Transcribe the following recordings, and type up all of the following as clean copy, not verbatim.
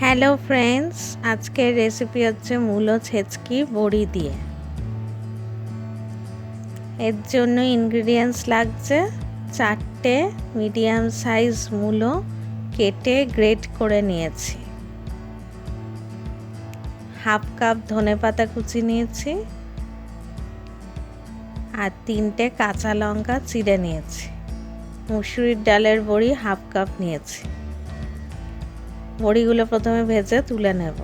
Hello friends, আজকের recipe হচ্ছে মূলো ছেচকি বড়ি দিয়ে। এর জন্য ইনগ্রেডিয়েন্টস লাগছে 4টে মিডিয়াম সাইজ মূলো কেটে গ্রেট করে নিয়েছি, হাফ কাপ ধনেপাতা কুচি নিয়েছি আর 3টে কাঁচা লঙ্কা চিড়ে নিয়েছি। মুসুরির ডালের বড়ি হাফ কাপ নিয়েছি। বড়িগুলো প্রথমে ভেজে তুলে নেব।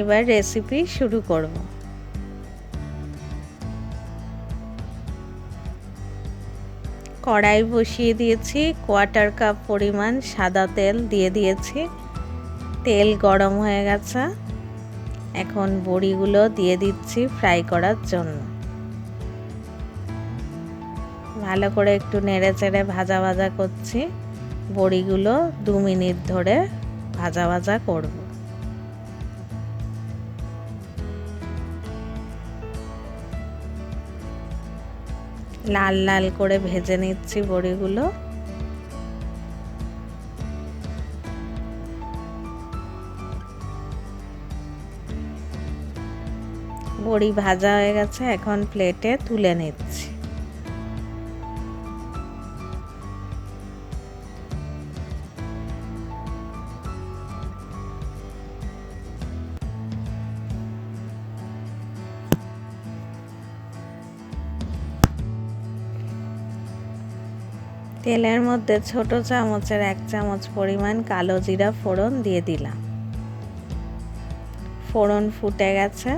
এবার রেসিপি শুরু করব। কড়াই বসিয়ে দিয়েছি, 1/4 কাপ পরিমাণ সাদা তেল দিয়ে দিয়েছি। তেল গরম হয়ে গেছে, এখন বড়িগুলো দিয়ে দিচ্ছি ফ্রাই করার জন্য। ভালো করে একটু নেড়ে চেড়ে ভাজা ভাজা করছি। বড়িগুলো 2 মিনিট ধরে ভাজা ভাজা করব। লাল লাল করে ভেজে নিচ্ছি বড়িগুলো। বড়ি ভাজা হয়ে গেছে, এখন প্লেটে তুলে নিচ্ছি। তেলের মধ্যে ছোট চামচের 1 চামচ পরিমাণ কালো জিরা ফোড়ন দিয়ে দিলাম। ফোড়ন ফুটে গেছে,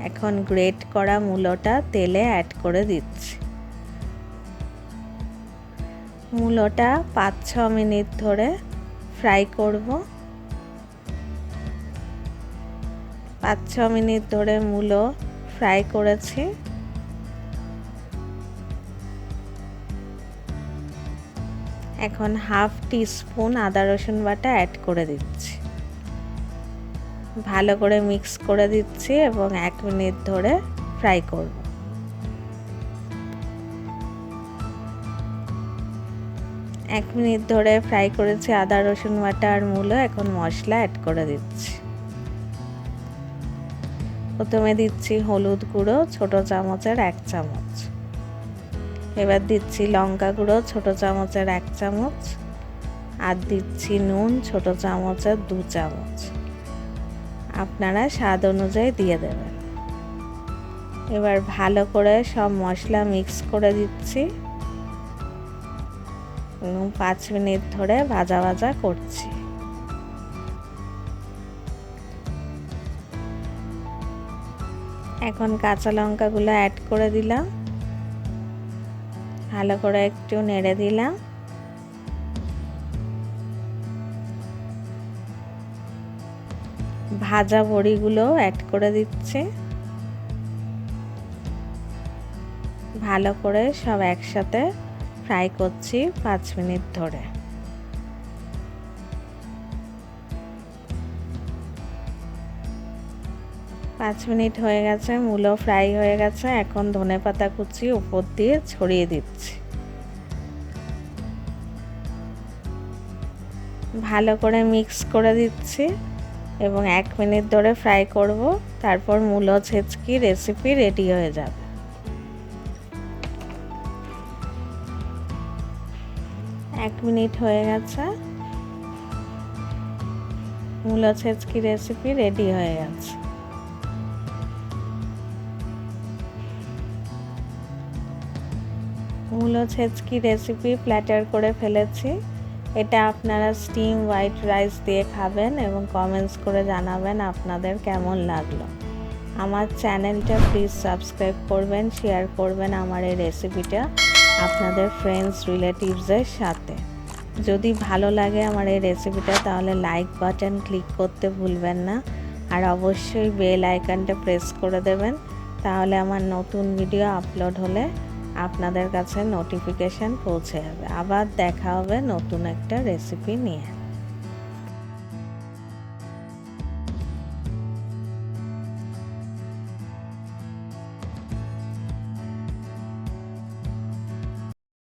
এখন গ্রেট করা মূলোটা তেলে অ্যাড করে দিচ্ছি। মূলোটা 5-6 মিনিট ধরে ফ্রাই করব। 5-6 মিনিট ধরে মূলো ফ্রাই করেছি। এখন হাফ টিস্পুন আদা রসুন বাটা অ্যাড করে দিচ্ছি। ভালো করে মিক্স করে দিচ্ছি এবং 1 মিনিট ধরে ফ্রাই করব। এক মিনিট ধরে ফ্রাই করেছি আদা রসুন বাটা আর মূলো। এখন মশলা অ্যাড করে দিচ্ছি। প্রথমে দিচ্ছি হলুদ গুঁড়ো ছোট চামচের 1 চামচ। এবার দিচ্ছি লঙ্কা গুঁড়ো ছোট চামচের 1 চামচ আর দিচ্ছি নুন ছোট চামচের 2 চামচ। আপনারা স্বাদ অনুযায়ী দিয়ে দেবেন। এবার ভালো করে সব মশলা মিক্স করে দিচ্ছি এবং 5 মিনিট ধরে ভাজা ভাজা করছি। এখন কাঁচা লঙ্কাগুলো অ্যাড করে দিলাম। ভালো করে একটু নেড়ে দিলাম। ভাজা বড়িগুলো অ্যাড করে দিচ্ছি। ভালো করে সব একসাথে ফ্রাই করছি 5 মিনিট ধরে। পাঁচ মিনিট হয়ে গেছে, মূলো ফ্রাই হয়ে গেছে। এখন ধনেপাতা কুচি উপর দিয়ে ছড়িয়ে দিচ্ছি। ভালো করে মিক্স করে দিচ্ছি এবং 1 মিনিট ধরে ফ্রাই করব। তারপর মূলো ছেচকি রেসিপি রেডি হয়ে যাবে। এক মিনিট হয়ে গেছে, মূলো ছেচকি রেসিপি রেডি হয়ে গেছে। মূলো ছেচকি রেসিপি প্ল্যাটার করে ফেলেছি। এটা আপনারা স্টিম হোয়াইট রাইস দিয়ে খাবেন এবং কমেন্টস করে জানাবেন আপনাদের কেমন লাগলো। আমার চ্যানেলটা প্লিজ সাবস্ক্রাইব করবেন, শেয়ার করবেন আমার এই রেসিপিটা আপনাদের ফ্রেন্ডস রিলেটিভসের সাথে। যদি ভালো লাগে আমার এই রেসিপিটা তাহলে লাইক বাটন ক্লিক করতে ভুলবেন না আর অবশ্যই বেল আইকনটা প্রেস করে দেবেন, তাহলে আমার নতুন ভিডিও আপলোড হলে আপনাদের কাছে নোটিফিকেশান পৌঁছে যাবে। আবার দেখা হবে নতুন একটা রেসিপি নিয়ে।